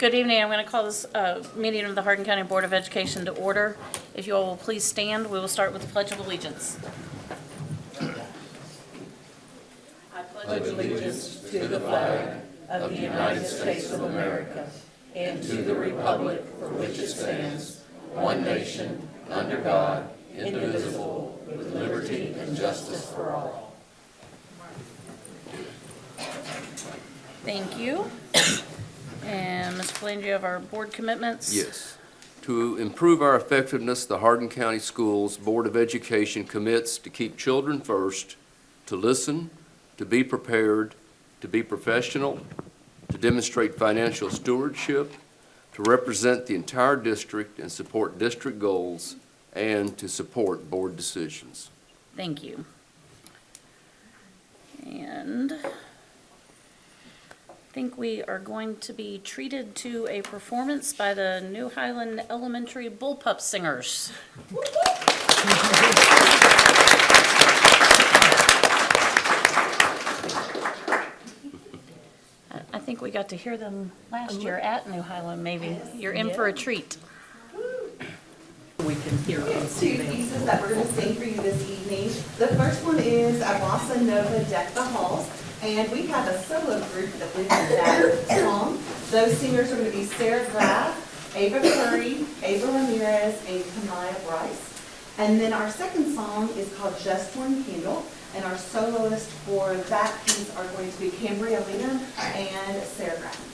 Good evening. I'm going to call this meeting of the Hardin County Board of Education to order. If you all will please stand, we will start with the Pledge of Allegiance. I pledge allegiance to the flag of the United States of America and to the republic for which it stands, one nation, under God, indivisible, with liberty and justice for all. Thank you. And Mr. Flynn, do you have our board commitments? Yes. To improve our effectiveness, the Hardin County Schools Board of Education commits to keep children first, to listen, to be prepared, to be professional, to demonstrate financial stewardship, to represent the entire district and support district goals, and to support board decisions. Thank you. And I think we are going to be treated to a performance by the New Highland Elementary Bullpup Singers. I think we got to hear them last year at New Highland, maybe. You're in for a treat. We can hear and see Two them. pieces that we're going to sing for you this evening. The first one is a bossa nova, Deck the Halls, and we have a solo group that lives in that song. Those singers are going to be Sarah Graff, Ava Curry, Ava Ramirez, and Kamaya Bryce. And then our second song is called Just One Candle, and our soloists for that piece are going to be Cambria Lena and Sarah Graff.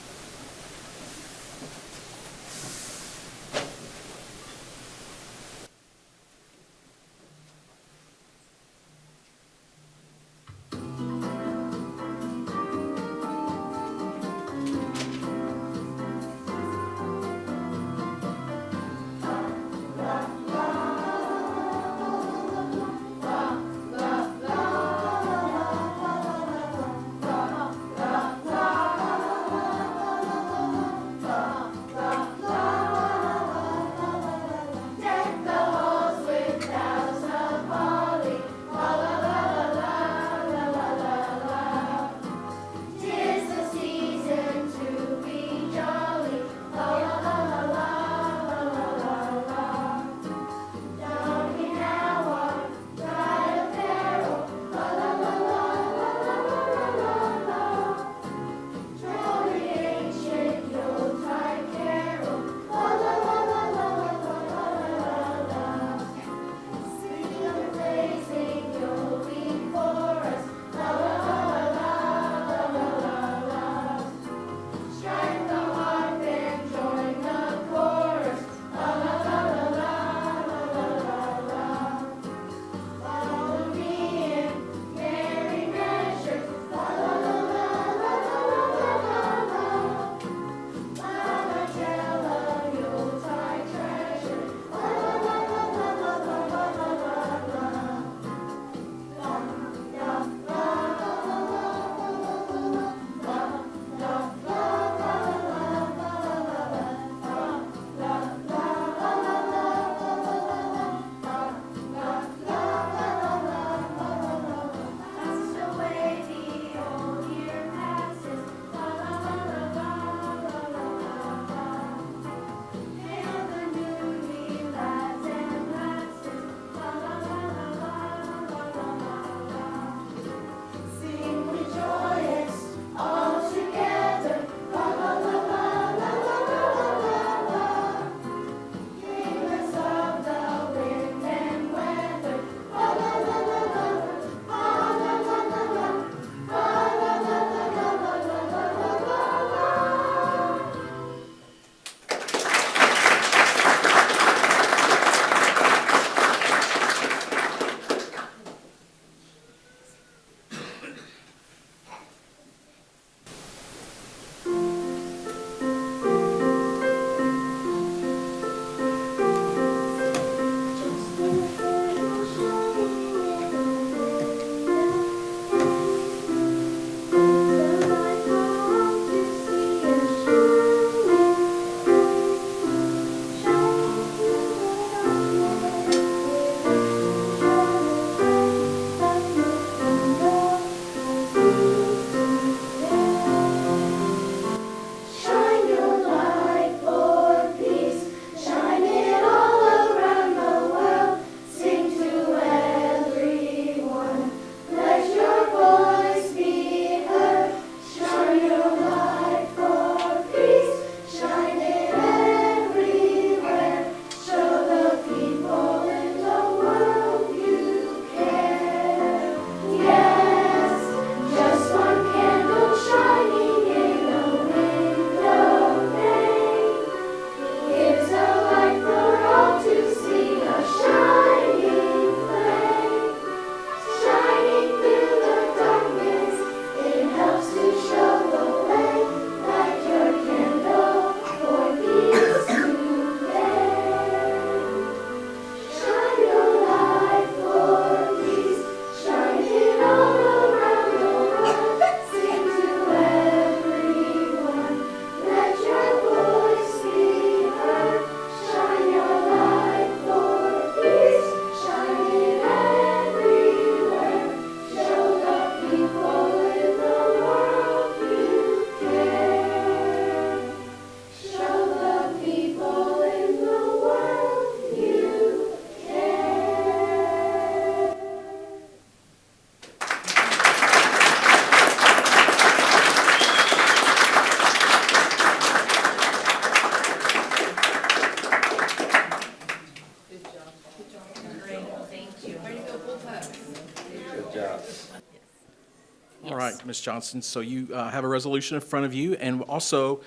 Ms. Johnson. So you have a resolution in front of you, and also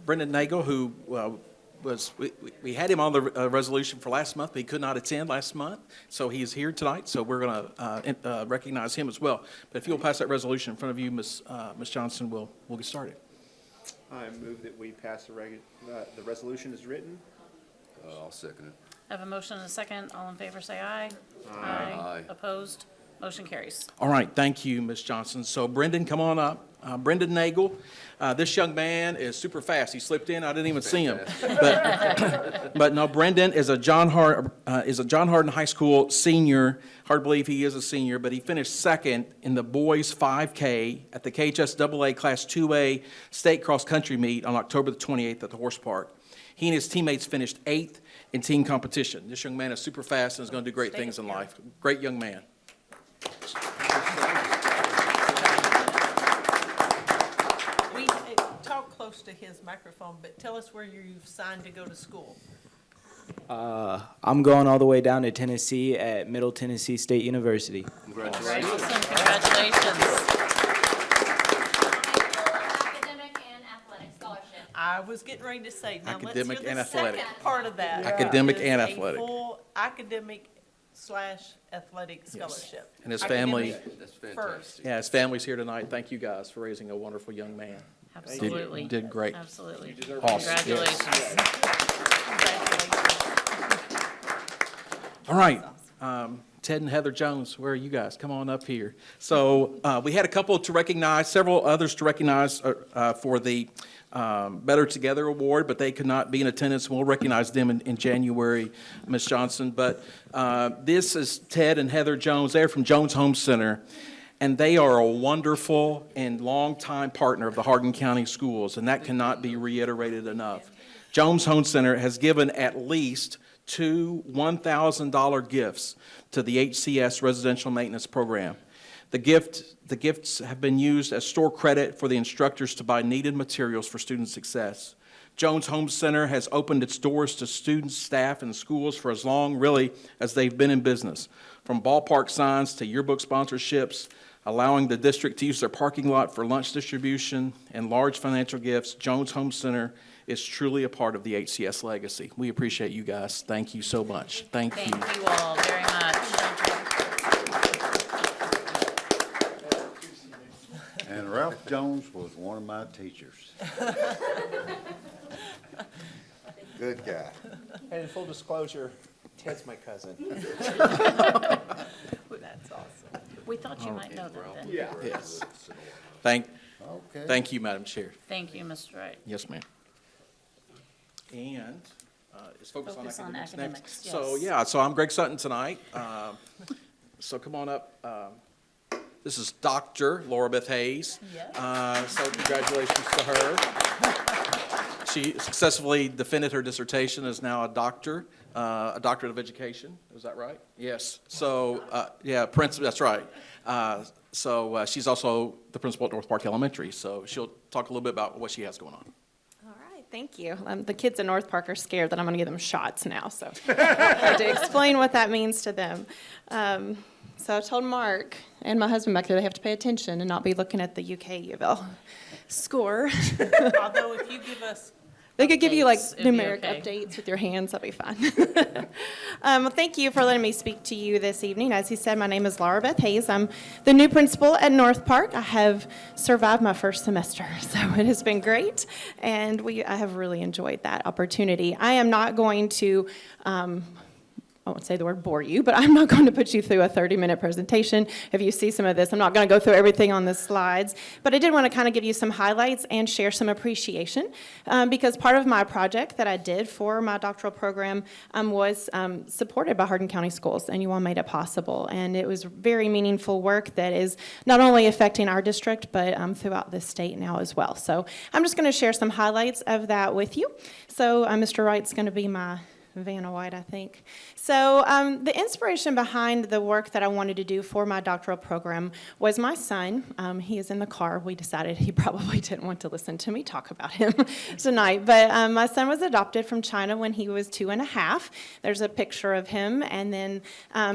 Brendan Nagel, who we had him on the resolution for last month, but he could not attend last month, so he is here tonight, so we're going to recognize him as well. But if you'll pass that resolution in front of you, Ms. Johnson, we'll get started. I move that we pass the resolution as written. I'll second it. I have a motion and a second. All in favor, say aye. Aye. Opposed? Motion carries. All right, thank you, Ms. Johnson. So Brendan, come on up. Brendan Nagel, this young man is super fast. He slipped in, I didn't even see him. But no, Brendan is a John Hardin High School senior. Hard to believe he is a senior, but he finished second in the boys 5K at the KHSAA Class 2A State Cross Country Meet on October the 28th at the Horse Park. He and his teammates finished 8th in team competition. This young man is super fast and is going to do great things in life. Great young man. Talk close to his microphone, but tell us where you've signed to go to school. I'm going all the way down to Tennessee at Middle Tennessee State University. Congratulations. Awesome. Congratulations. Academic and athletic scholarship. I was getting ready to say, now let's hear Academic and the athletic. second part of that. Academic Is and a athletic. full academic/athletic scholarship. And his family. Academic That's first. fantastic. Yeah, his family's here tonight. Thank you guys for raising a wonderful young man. Absolutely. Did great. Absolutely. Awesome. Congratulations. All right, Ted and Heather Jones, where are you guys? Come on up here. So we had a couple to recognize, several others to recognize for the Better Together Award, but they could not be in attendance. We'll recognize them in January, Ms. Johnson. But this is Ted and Heather Jones. They're from Jones Home Center. And they are a wonderful and longtime partner of the Hardin County Schools, and that cannot be reiterated enough. Jones Home Center has given at least 2 $1,000 gifts to the HCS Residential Maintenance Program. The gifts have been used as store credit for the instructors to buy needed materials for student success. Jones Home Center has opened its doors to students, staff, and schools for as long, really, as they've been in business. From ballpark signs to yearbook sponsorships, allowing the district to use their parking lot for lunch distribution and large financial gifts, Jones Home Center is truly a part of the HCS legacy. We appreciate you guys. Thank you so much. Thank you. Thank you all very much. And Ralph Jones was one of my teachers. Good guy. And in full disclosure, Ted's my cousin. That's awesome. We thought you might know that then. Yeah. Yes. Okay. Thank you, Madam Chair. Thank you, Mr. Wright. Yes, ma'am. And is focus on Focus on academics academics, next. So, yes. yeah, so I'm Greg Sutton tonight. So come on up. This is Dr. Laura Beth Hayes. Yes. So congratulations to her. She successfully defended her dissertation, is now a doctorate of education. Is that right? Yes. So, that's right. So she's also the principal at North Park Elementary. So she'll talk a little bit about what she has going on. All right, thank you. The kids at North Park are scared that I'm going to give them shots now, so I have to explain what that means to them. So I told Mark and my husband back there they have to pay attention and not be looking at the UK U of L score. Although if you give us, They could give you like Updates, it'd be numeric okay. updates with your hands, that'd be fine. Well, thank you for letting me speak to you this evening. As he said, my name is Laura Beth Hayes. I'm the new principal at North Park. I have survived my first semester, so it has been great, and I have really enjoyed that opportunity. I am not going to I won't say the word bore you, but I'm not going to put you through a 30-minute presentation. If you see some of this, I'm not going to go through everything on the slides, but I did want to kind of give you some highlights and share some appreciation because part of my project that I did for my doctoral program was supported by Hardin County Schools, and you all made it possible. And it was very meaningful work that is not only affecting our district, but throughout the state now as well. So I'm just going to share some highlights of that with you. So Mr. Wright's going to be my Vanna White, I think. So the inspiration behind the work that I wanted to do for my doctoral program was my son. He is in the car. We decided he probably didn't want to listen to me talk about him tonight. But my son was adopted from China when he was 2.5. There's a picture of him. And then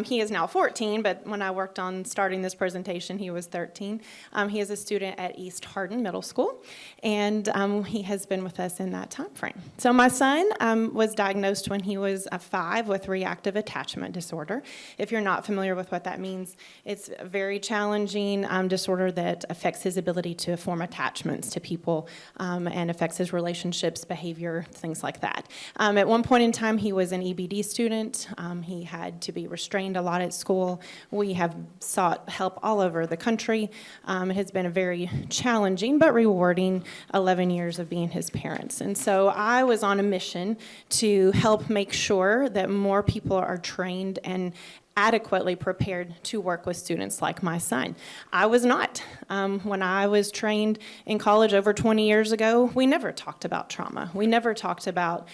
he is now 14. But when I worked on starting this presentation, he was 13. He is a student at East Hardin Middle School. And he has been with us in that time frame. So my son was diagnosed when he was 5 with reactive attachment disorder. If you're not familiar with what that means, it's a very challenging disorder that affects his ability to form attachments to people and affects his relationships, behavior, things like that. At one point in time, he was an EBD student. He had to be restrained a lot at school. We have sought help all over the country. It has been a very challenging but rewarding 11 years of being his parents. And so I was on a mission to help make sure that more people are trained and adequately prepared to work with students like my son. I was not. When I was trained in college over 20 years ago, we never talked about trauma. We never talked about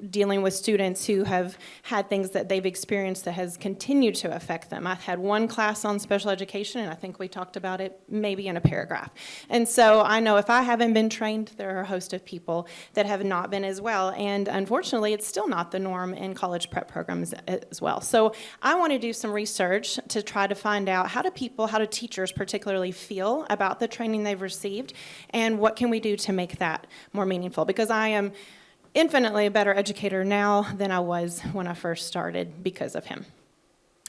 dealing with students who have had things that they've experienced that has continued to affect them. I had one class on special education, and I think we talked about it maybe in a paragraph. And so I know if I haven't been trained, there are a host of people that have not been as well. And unfortunately, it's still not the norm in college prep programs as well. So I want to do some research to try to find out how do teachers particularly feel about the training they've received, and what can we do to make that more meaningful? Because I am infinitely a better educator now than I was when I first started because of him.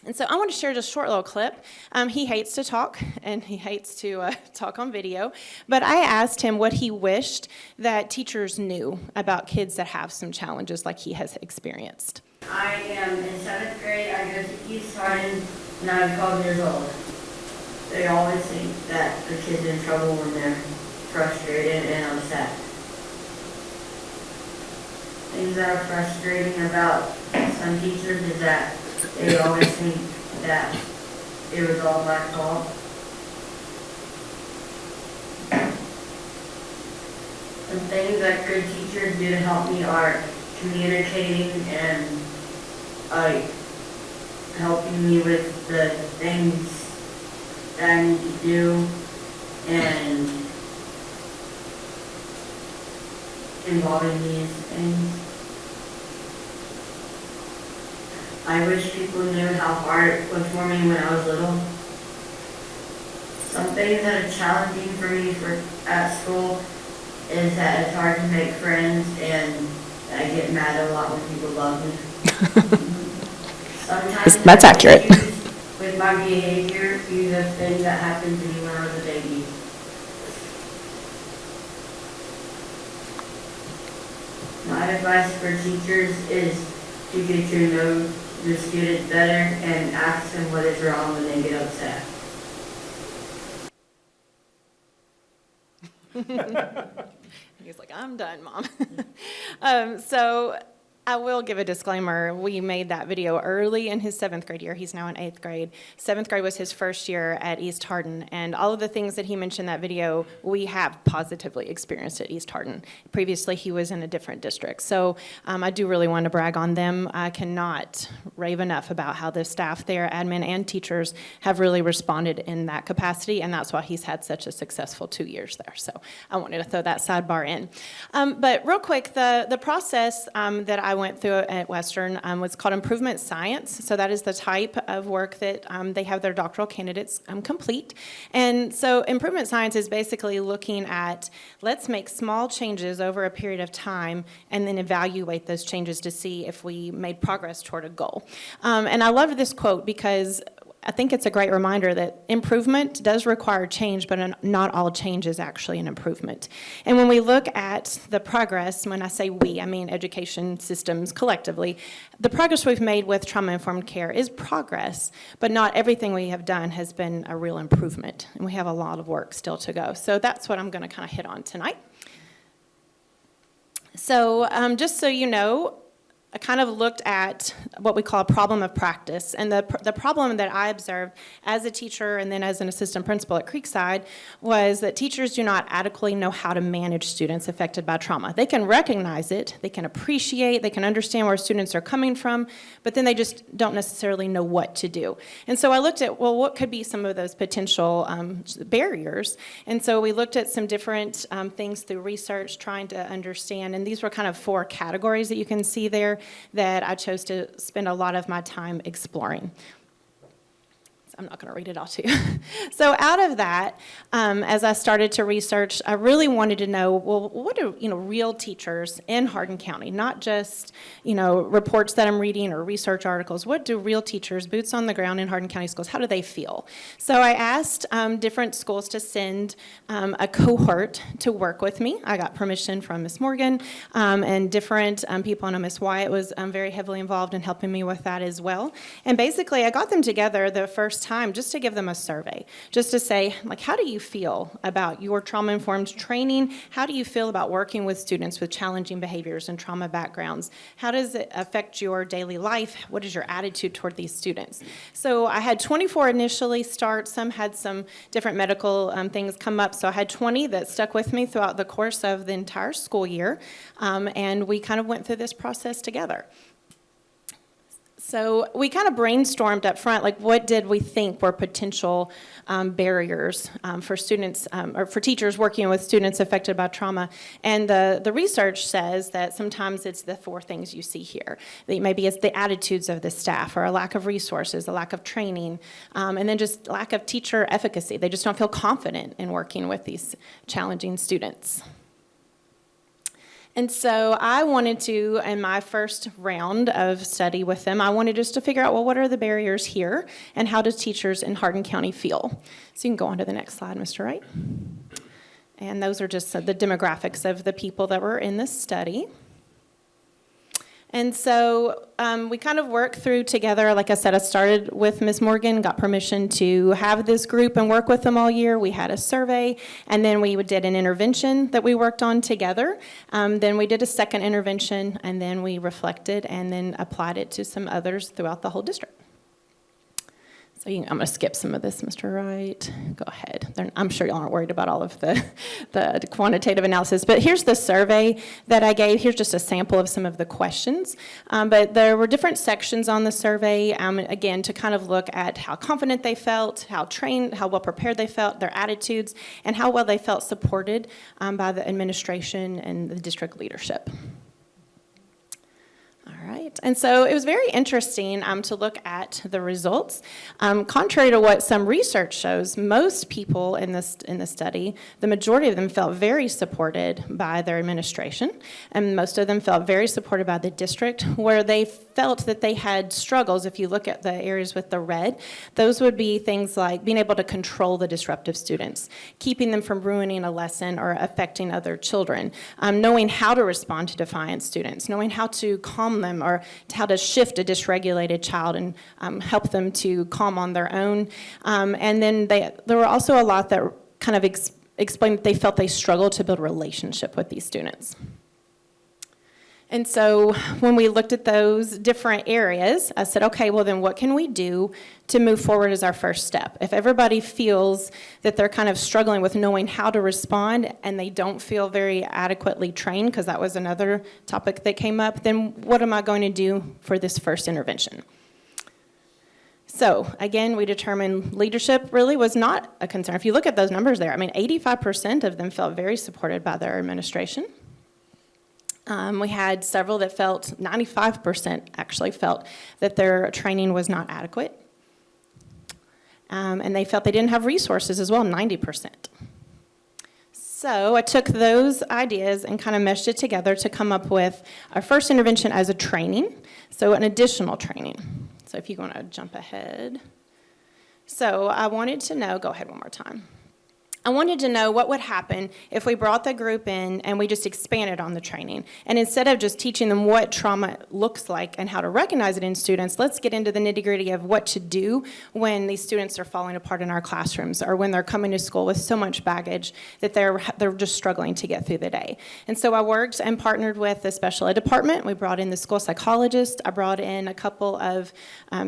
And so I want to share just a short little clip. He hates to talk, and he hates to talk on video, but I asked him what he wished that teachers knew about kids that have some challenges like he has experienced. I am in 7th grade. I go to East Hardin, and I'm 12 years old. They always think that the kid's in trouble when they're frustrated and upset. Things that are frustrating about some teachers is that they always think that it was all my fault. Some things that good teachers do to help me are communicating and helping me with the things that I need to do and involving these things. I wish people knew how hard it was for me when I was little. Some things that are challenging for me at school is that it's hard to make friends and I get mad a lot when people love me. Sometimes That's accurate. With my behavior, due to things that happened to me when I was a baby. My advice for teachers is to get to know the students better and ask them what is wrong when they get upset. He's like, I'm done, Mom. So I will give a disclaimer. We made that video early in his 7th grade year. He's now in 8th grade. 7th grade was his first year at East Hardin, and all of the things that he mentioned in that video, we have positively experienced at East Hardin. Previously, he was in a different district. So I do really want to brag on them. I cannot rave enough about how the staff there, admin and teachers, have really responded in that capacity, and that's why he's had such a successful 2 years there. So I wanted to throw that sidebar in. But real quick, the process that I went through at Western was called improvement science. So that is the type of work that they have their doctoral candidates complete. And so improvement science is basically looking at, let's make small changes over a period of time and then evaluate those changes to see if we made progress toward a goal. And I love this quote because I think it's a great reminder that improvement does require change, but not all change is actually an improvement. And when we look at the progress, when I say we, I mean education systems collectively, the progress we've made with trauma-informed care is progress, but not everything we have done has been a real improvement. And we have a lot of work still to go. So that's what I'm going to kind of hit on tonight. So just so you know, I kind of looked at what we call a problem of practice. And the problem that I observed as a teacher and then as an assistant principal at Creekside was that teachers do not adequately know how to manage students affected by trauma. They can recognize it, they can appreciate, they can understand where students are coming from, but then they just don't necessarily know what to do. And so I looked at, well, what could be some of those potential barriers? And so we looked at some different things through research, trying to understand, and these were kind of 4 categories that you can see there that I chose to spend a lot of my time exploring. I'm not going to read it all to you. So out of that, as I started to research, I really wanted to know, well, what do real teachers in Hardin County, not just reports that I'm reading or research articles, what do real teachers, boots on the ground in Hardin County schools, how do they feel? So I asked different schools to send a cohort to work with me. I got permission from Ms. Morgan and different people. I know Ms. Wyatt was very heavily involved in helping me with that as well. And basically, I got them together the first time just to give them a survey, just to say, like, how do you feel about your trauma-informed training? How do you feel about working with students with challenging behaviors and trauma backgrounds? How does it affect your daily life? What is your attitude toward these students? So I had 24 initially start. Some had some different medical things come up. So I had 20 that stuck with me throughout the course of the entire school year. And we kind of went through this process together. So we kind of brainstormed up front, like what did we think were potential barriers for students or for teachers working with students affected by trauma. And the research says that sometimes it's the 4 things you see here. Maybe it's the attitudes of the staff or a lack of resources, a lack of training, and then just lack of teacher efficacy. They just don't feel confident in working with these challenging students. And so I wanted to, in my first round of study with them, I wanted just to figure out, well, what are the barriers here, and how do teachers in Hardin County feel? So you can go on to the next slide, Mr. Wright. And those are just the demographics of the people that were in this study. And so we kind of worked through together. Like I said, I started with Ms. Morgan, got permission to have this group and work with them all year. We had a survey, and then we did an intervention that we worked on together. Then we did a second intervention, and then we reflected and then applied it to some others throughout the whole district. So I'm going to skip some of this, Mr. Wright. Go ahead. I'm sure you aren't worried about all of the quantitative analysis. But here's the survey that I gave. Here's just a sample of some of the questions. But there were different sections on the survey, again, to kind of look at how confident they felt, how trained, how well prepared they felt, their attitudes, and how well they felt supported by the administration and the district leadership. All right, and so it was very interesting to look at the results. Contrary to what some research shows, most people in the study, the majority of them felt very supported by their administration, and most of them felt very supported by the district. Where they felt that they had struggles, if you look at the areas with the red, those would be things like being able to control the disruptive students, keeping them from ruining a lesson or affecting other children, knowing how to respond to defiant students, knowing how to calm them or how to shift a dysregulated child and help them to calm on their own. And then there were also a lot that kind of explained that they felt they struggled to build a relationship with these students. And so when we looked at those different areas, I said, okay, well then what can we do to move forward as our first step? If everybody feels that they're kind of struggling with knowing how to respond and they don't feel very adequately trained, because that was another topic that came up, then what am I going to do for this first intervention? So again, we determined leadership really was not a concern. If you look at those numbers there, I mean, 85% of them felt very supported by their administration. We had several that felt, 95% actually felt that their training was not adequate. And they felt they didn't have resources as well, 90%. So I took those ideas and kind of meshed it together to come up with our first intervention as a training, so an additional training. So if you want to jump ahead. So I wanted to know, go ahead one more time. I wanted to know what would happen if we brought the group in and we just expanded on the training. And instead of just teaching them what trauma looks like and how to recognize it in students, let's get into the nitty-gritty of what to do when these students are falling apart in our classrooms or when they're coming to school with so much baggage that they're just struggling to get through the day. And so I worked and partnered with the special ed department. We brought in the school psychologist. I brought in a couple of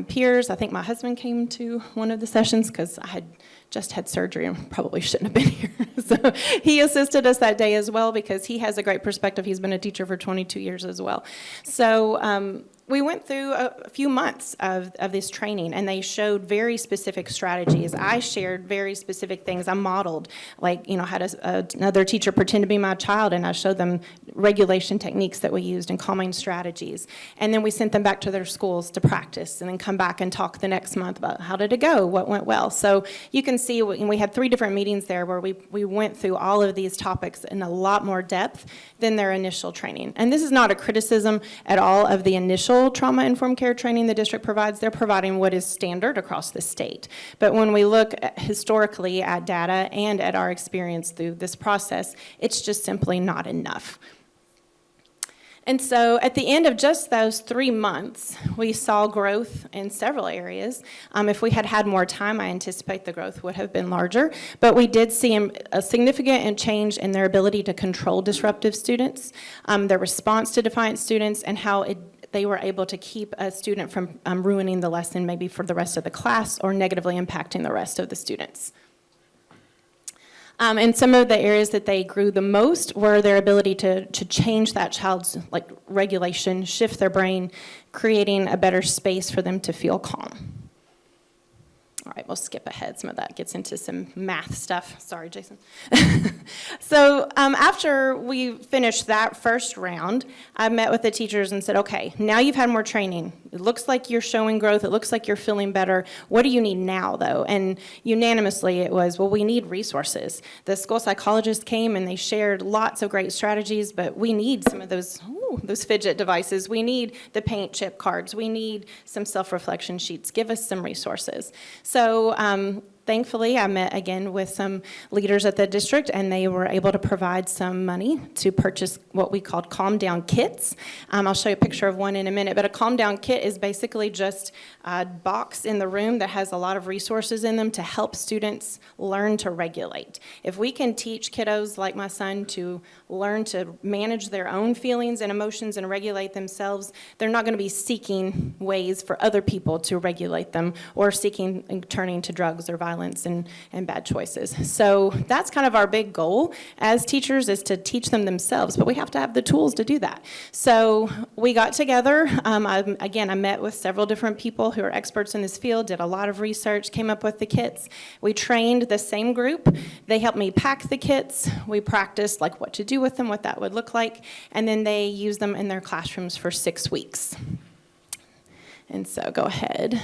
peers. I think my husband came to one of the sessions because I had just had surgery and probably shouldn't have been here. So he assisted us that day as well because he has a great perspective. He's been a teacher for 22 years as well. So we went through a few months of this training, and they showed very specific strategies. I shared very specific things. I modeled, like, had another teacher pretend to be my child, and I showed them regulation techniques that we used and calming strategies. And then we sent them back to their schools to practice, and then come back and talk the next month about how did it go, what went well. So you can see, we had 3 different meetings there where we went through all of these topics in a lot more depth than their initial training. And this is not a criticism at all of the initial trauma-informed care training the district provides. They're providing what is standard across the state. But when we look historically at data and at our experience through this process, it's just simply not enough. And so at the end of just those 3 months, we saw growth in several areas. If we had had more time, I anticipate the growth would have been larger. But we did see a significant change in their ability to control disruptive students, their response to defiant students, and how they were able to keep a student from ruining the lesson maybe for the rest of the class or negatively impacting the rest of the students. And some of the areas that they grew the most were their ability to change that child's regulation, shift their brain, creating a better space for them to feel calm. All right, we'll skip ahead. Some of that gets into some math stuff. Sorry, Jason. So after we finished that first round, I met with the teachers and said, okay, now you've had more training. It looks like you're showing growth. It looks like you're feeling better. What do you need now, though? And unanimously, it was, well, we need resources. The school psychologist came and they shared lots of great strategies, but we need some of those fidget devices. We need the paint chip cards. We need some self-reflection sheets. Give us some resources. So thankfully, I met again with some leaders at the district, and they were able to provide some money to purchase what we called calm down kits. I'll show you a picture of one in a minute, but a calm down kit is basically just a box in the room that has a lot of resources in them to help students learn to regulate. If we can teach kiddos like my son to learn to manage their own feelings and emotions and regulate themselves, they're not going to be seeking ways for other people to regulate them or seeking and turning to drugs or violence and bad choices. So that's kind of our big goal as teachers, is to teach them themselves, but we have to have the tools to do that. So we got together. I met with several different people who are experts in this field, did a lot of research, came up with the kits. We trained the same group. They helped me pack the kits. We practiced what to do with them, what that would look like, and then they used them in their classrooms for 6 weeks. And so go ahead.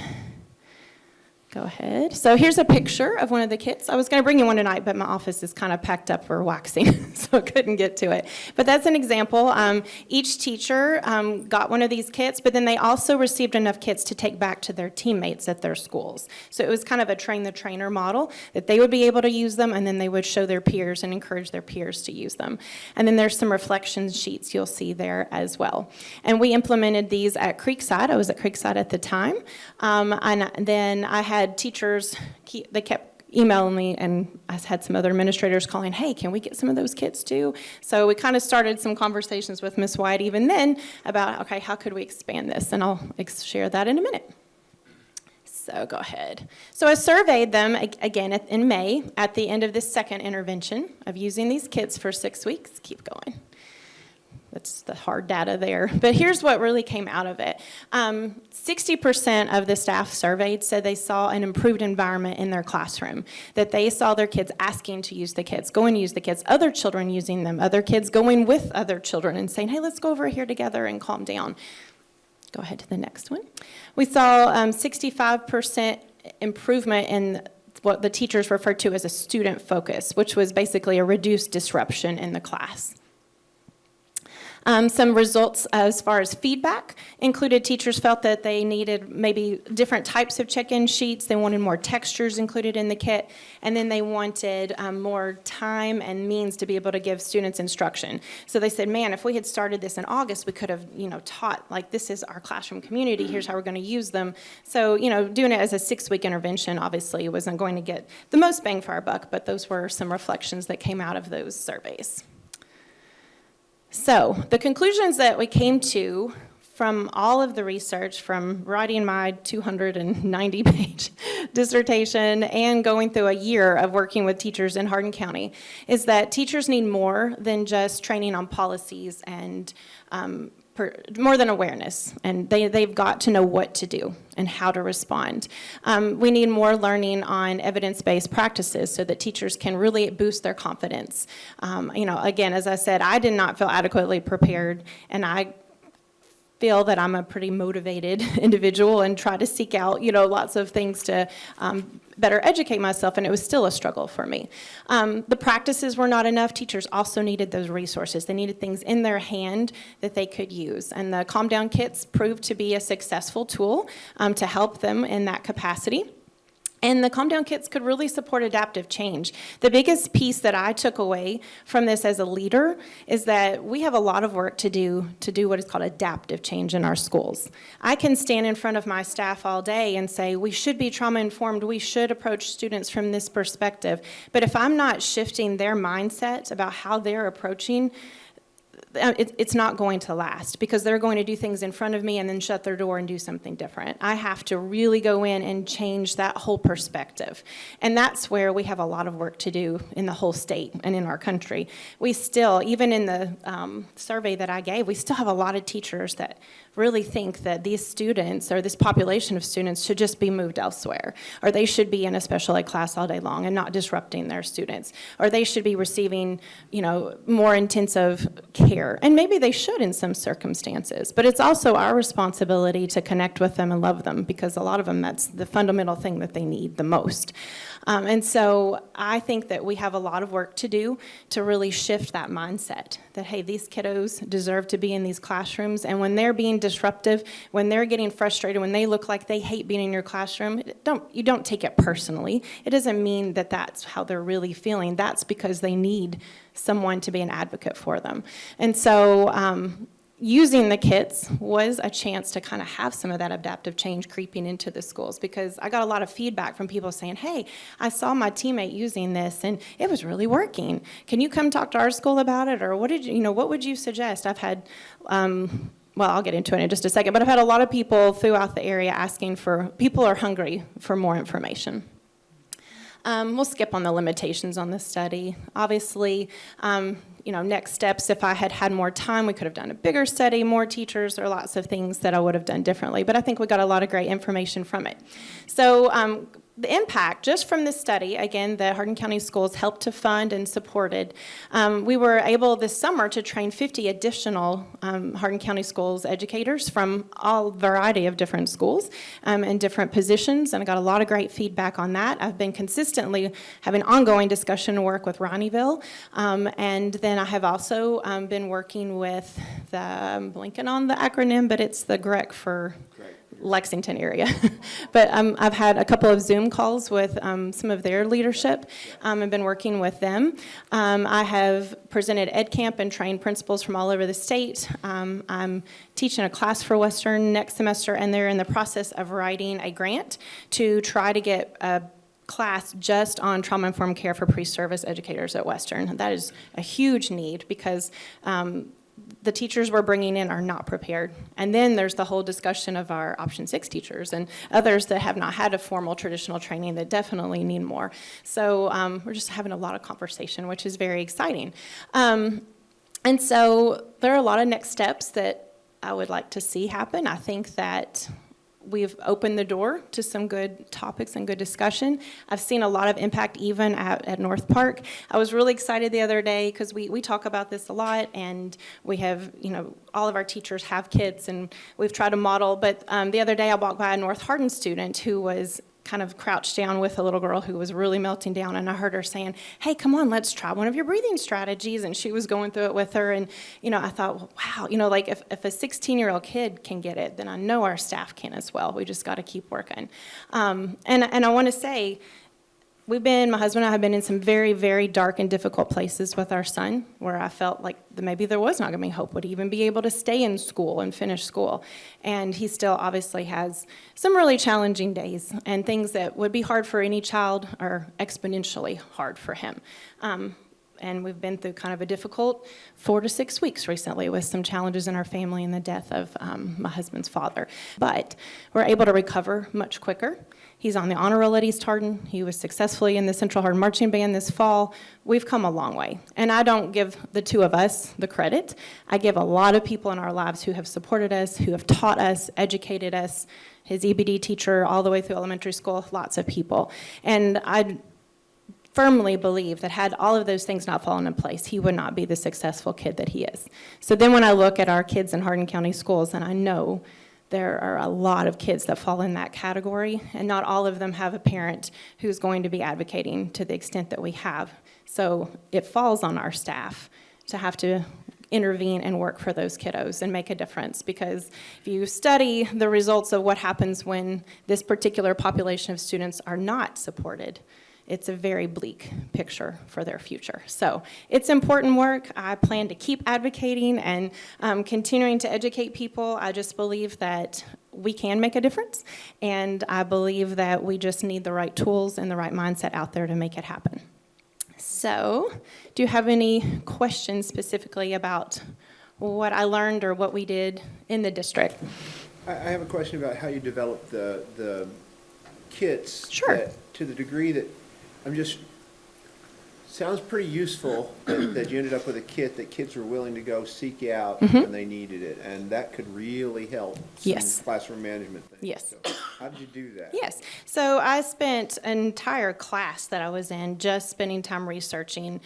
So here's a picture of one of the kits. I was going to bring you one tonight, but my office is kind of packed up for waxing, so I couldn't get to it. But that's an example. Each teacher got one of these kits, but then they also received enough kits to take back to their teammates at their schools. So it was kind of a train-the-trainer model, that they would be able to use them, and then they would show their peers and encourage their peers to use them. And then there's some reflection sheets you'll see there as well. And we implemented these at Creekside. I was at Creekside at the time. And then I had teachers, they kept emailing me, and I had some other administrators calling, hey, can we get some of those kits too? So we kind of started some conversations with Ms. White even then about, okay, how could we expand this? And I'll share that in a minute. So go ahead. So I surveyed them again in May at the end of this second intervention of using these kits for 6 weeks. Keep going. That's the hard data there. But here's what really came out of it. 60% of the staff surveyed said they saw an improved environment in their classroom, that they saw their kids asking to use the kits, going to use the kits, other children using them, other kids going with other children and saying, hey, let's go over here together and calm down. Go ahead to the next one. We saw 65% improvement in what the teachers referred to as a student focus, which was basically a reduced disruption in the class. Some results as far as feedback included teachers felt that they needed maybe different types of check-in sheets. They wanted more textures included in the kit, and then they wanted more time and means to be able to give students instruction. So they said, man, if we had started this in August, we could have, taught, like, this is our classroom community, here's how we're going to use them. So, doing it as a 6-week intervention obviously wasn't going to get the most bang for our buck, but those were some reflections that came out of those surveys. So the conclusions that we came to from all of the research, from writing my 290-page dissertation and going through a year of working with teachers in Hardin County, is that teachers need more than just training on policies and more than awareness, and they've got to know what to do and how to respond. We need more learning on evidence-based practices so that teachers can really boost their confidence. Again, as I said, I did not feel adequately prepared, and I feel that I'm a pretty motivated individual and try to seek out, lots of things to better educate myself, and it was still a struggle for me. The practices were not enough. Teachers also needed those resources. They needed things in their hand that they could use, and the Calm Down Kits proved to be a successful tool to help them in that capacity. And the Calm Down Kits could really support adaptive change. The biggest piece that I took away from this as a leader is that we have a lot of work to do what is called adaptive change in our schools. I can stand in front of my staff all day and say, we should be trauma-informed, we should approach students from this perspective. But if I'm not shifting their mindset about how they're approaching, it's not going to last, because they're going to do things in front of me and then shut their door and do something different. I have to really go in and change that whole perspective. And that's where we have a lot of work to do in the whole state and in our country. We still, even in the survey that I gave, we still have a lot of teachers that really think that these students, or this population of students, should just be moved elsewhere, or they should be in a special ed class all day long and not disrupting their students, or they should be receiving, more intensive care. And maybe they should in some circumstances, but it's also our responsibility to connect with them and love them, because a lot of them, that's the fundamental thing that they need the most. And so I think that we have a lot of work to do to really shift that mindset that, hey, these kiddos deserve to be in these classrooms, and when they're being disruptive, when they're getting frustrated, when they look like they hate being in your classroom, you don't take it personally. It doesn't mean that that's how they're really feeling. That's because they need someone to be an advocate for them. And so using the kits was a chance to kind of have some of that adaptive change creeping into the schools, because I got a lot of feedback from people saying, hey, I saw my teammate using this and it was really working. Can you come talk to our school about it? Or what would you suggest? I've had, well, I'll get into it in just a second, but I've had a lot of people throughout the area asking people are hungry for more information. We'll skip on the limitations on this study. Obviously, next steps, if I had had more time, we could have done a bigger study, more teachers, or lots of things that I would have done differently. But I think we got a lot of great information from it. So the impact, just from this study, again, the Hardin County Schools helped to fund and supported. We were able this summer to train 50 additional Hardin County Schools educators from all variety of different schools and different positions, and I got a lot of great feedback on that. I've been consistently having ongoing discussion and work with Ronnieville, and then I have also been working with I'm blanking on the acronym, but it's the GREC for Lexington area. But I've had a couple of Zoom calls with some of their leadership and been working with them. I have presented Ed Camp and trained principals from all over the state. I'm teaching a class for Western next semester, and they're in the process of writing a grant to try to get a class just on trauma-informed care for pre-service educators at Western. That is a huge need, because the teachers we're bringing in are not prepared. And then there's the whole discussion of our Option 6 teachers and others that have not had a formal traditional training that definitely need more. So we're just having a lot of conversation, which is very exciting. And so there are a lot of next steps that I would like to see happen. I think that we've opened the door to some good topics and good discussion. I've seen a lot of impact even at North Park. I was really excited the other day because we talk about this a lot, and we have, all of our teachers have kids, and we've tried to model. But the other day I walked by a North Hardin student who was kind of crouched down with a little girl who was really melting down, and I heard her saying, hey, come on, let's try one of your breathing strategies, and she was going through it with her, and, I thought, well, wow, like if a 16-year-old kid can get it, then I know our staff can as well. We just got to keep working. And I want to say, my husband and I have been in some very, very dark and difficult places with our son, where I felt like maybe there was not going to be hope. Would he even be able to stay in school and finish school? And he still obviously has some really challenging days, and things that would be hard for any child are exponentially hard for him. And we've been through kind of a difficult 4 to 6 weeks recently with some challenges in our family and the death of my husband's father. But we're able to recover much quicker. He's on the honor roll at East Hardin. He was successfully in the Central Hardin Marching Band this fall. We've come a long way. And I don't give the two of us the credit. I give a lot of people in our lives who have supported us, who have taught us, educated us, his EBD teacher all the way through elementary school, lots of people. And I firmly believe that had all of those things not fallen in place, he would not be the successful kid that he is. So then when I look at our kids in Hardin County schools, and I know there are a lot of kids that fall in that category, and not all of them have a parent who's going to be advocating to the extent that we have. So it falls on our staff to have to intervene and work for those kiddos and make a difference, because if you study the results of what happens when this particular population of students are not supported, it's a very bleak picture for their future. So it's important work. I plan to keep advocating and continuing to educate people. I just believe that we can make a difference, and I believe that we just need the right tools and the right mindset out there to make it happen. So, do you have any questions specifically about what I learned or what we did in the district? I have a question about how you develop the kits. Sure. That, to the degree that sounds pretty useful that you ended up with a kit that kids were willing to go seek out when they needed it, and that could really help some classroom management things. Yes. So how did you do that? Yes. So I spent an entire class that I was in just spending time researching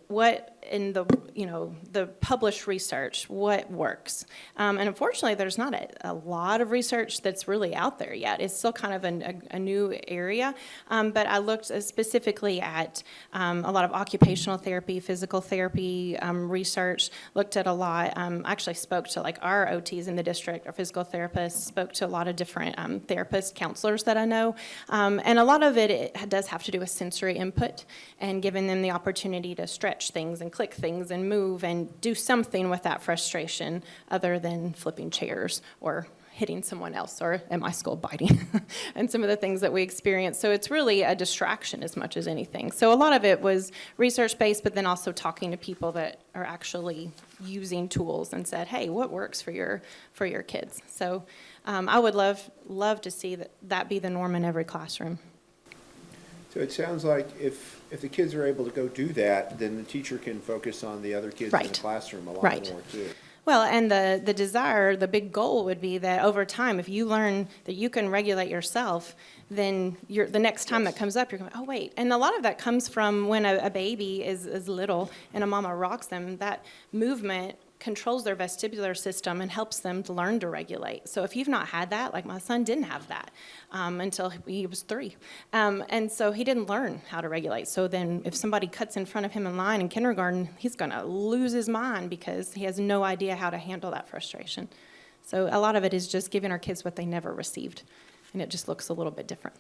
what in the published research, what works. And unfortunately, there's not a lot of research that's really out there yet. It's still kind of a new area. But I looked specifically at a lot of occupational therapy, physical therapy research, looked at a lot. Actually spoke to our OTs in the district, our physical therapists, spoke to a lot of different therapists, counselors that I know. And a lot of it does have to do with sensory input and giving them the opportunity to stretch things and click things and move and do something with that frustration other than flipping chairs or hitting someone else, or at my school, biting, and some of the things that we experience. So it's really a distraction as much as anything. So a lot of it was research-based, but then also talking to people that are actually using tools and said, hey, what works for your kids? So I would love to see that be the norm in every classroom. So it sounds like if the kids are able to go do that, then the teacher can focus on the other kids in the classroom a lot more too. Well, and the desire, the big goal would be that over time, if you learn that you can regulate yourself, then the next time that comes up, you're going, oh, wait. And a lot of that comes from when a baby is little and a mama rocks them, that movement controls their vestibular system and helps them to learn to regulate. So if you've not had that, like my son didn't have that until he was 3. And so he didn't learn how to regulate. So then if somebody cuts in front of him in line in kindergarten, he's going to lose his mind because he has no idea how to handle that frustration. So a lot of it is just giving our kids what they never received, and it just looks a little bit different.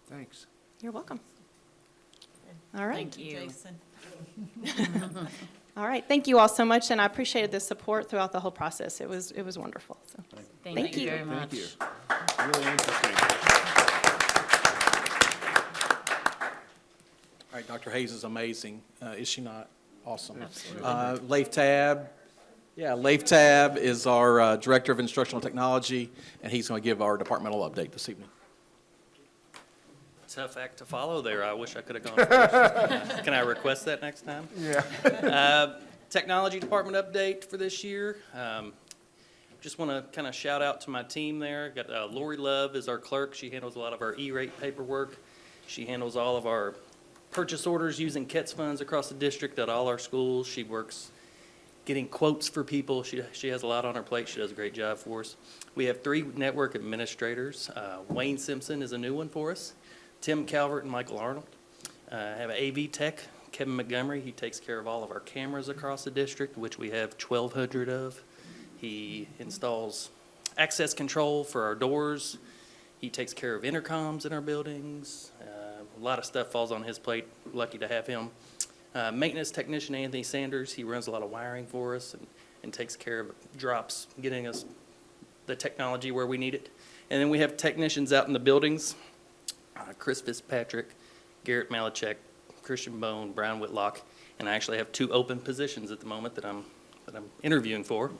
Thanks. You're welcome. All right. Thank you, Jason. All right, thank you all so much, and I appreciated the support throughout the whole process. It was wonderful. So, thank you very much. Thank you. Really interesting. All right, Dr. Hayes is amazing. Is she not? Awesome. Absolutely. Leif Tab. Yeah, Leif Tab is our Director of Instructional Technology, and he's going to give our departmental update this evening. Tough act to follow there. I wish I could have gone first. Can I request that next time? Yeah. Technology department update for this year. Just want to kind of shout out to my team there. Got Lori Love is our clerk. She handles a lot of our E-rate paperwork. She handles all of our purchase orders using KETS funds across the district at all our schools. She getting quotes for people. She has a lot on her plate. She does a great job for us. We have 3 network administrators. Wayne Simpson is a new one for us. Tim Calvert and Michael Arnold. Have an AV tech, Kevin Montgomery. He takes care of all of our cameras across the district, which we have 1,200 of. He installs access control for our doors. He takes care of intercoms in our buildings. A lot of stuff falls on his plate. Lucky to have him. Maintenance technician Anthony Sanders. He runs a lot of wiring for us and takes care of drops, getting us the technology where we need it. And then we have technicians out in the buildings. Chris Fitzpatrick, Garrett Malachek, Christian Bone, Brian Whitlock, and I actually have 2 open positions at the moment that I'm interviewing for.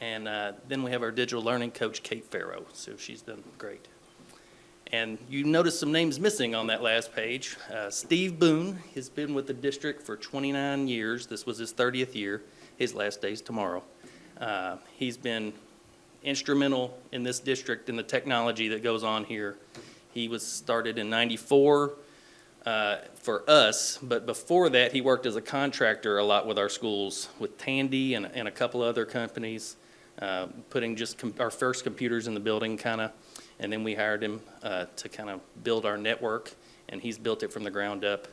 And then we have our digital learning coach, Kate Farrow, so she's done great. And you notice some names missing on that last page. Steve Boone has been with the district for 29 years. This was his 30th year. His last day's tomorrow. He's been instrumental in this district in the technology that goes on here. He was started in '94 for us, but before that he worked as a contractor a lot with our schools, with Tandy and a couple other companies, putting just our first computers in the building kind of. And then we hired him to kind of build our network, and he's built it from the ground up.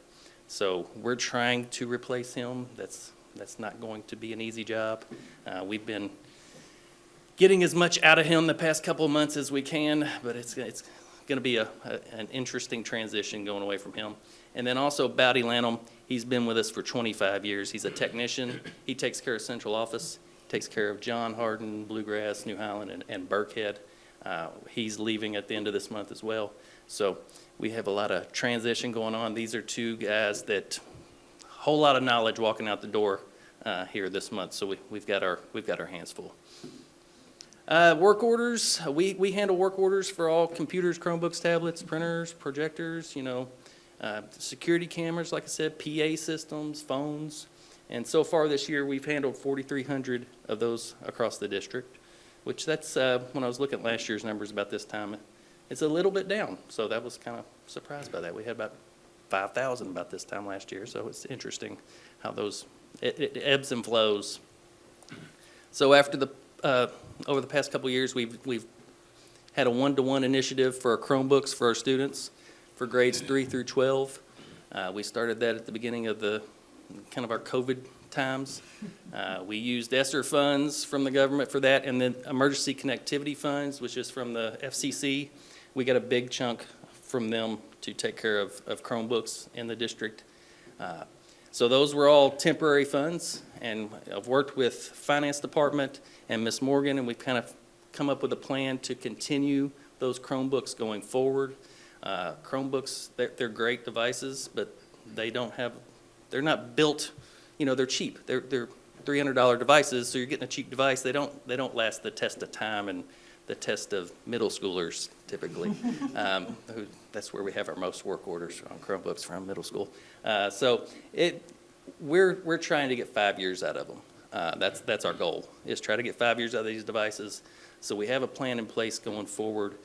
So we're trying to replace him. That's not going to be an easy job. We've been getting as much out of him the past couple of months as we can, but it's going to be an interesting transition going away from him. And then also Bowdy Lanham, he's been with us for 25 years. He's a technician. He takes care of central office, takes care of John Hardin, Bluegrass, New Highland, and Burkhead. He's leaving at the end of this month as well. So we have a lot of transition going on. These are 2 guys that whole lot of knowledge walking out the door here this month. So we've got our hands full. Work orders. We handle work orders for all computers, Chromebooks, tablets, printers, projectors. Security cameras, like I said, PA systems, phones. And so far this year, we've handled 4,300 of those across the district. Which that's, when I was looking at last year's numbers about this time, it's a little bit down. So that was kind of surprised by that. We had about 5,000 about this time last year. So it's interesting how it ebbs and flows. So after over the past couple of years, we've had a 1-to-1 initiative for our Chromebooks for our students for grades 3 through 12. We started that at the beginning of kind of our COVID times. We used ESSER funds from the government for that, and then emergency connectivity funds, which is from the FCC. We got a big chunk from them to take care of Chromebooks in the district. So those were all temporary funds, and I've worked with Finance Department and Ms. Morgan, and we've kind of come up with a plan to continue those Chromebooks going forward. Chromebooks, they're great devices, but they're not built. They're cheap. They're $300 devices, so you're getting a cheap device. They don't last the test of time and the test of middle schoolers typically. That's where we have our most work orders on Chromebooks from, middle school. So we're trying to get 5 years out of them. That's our goal, is try to get 5 years out of these devices. So we have a plan in place going forward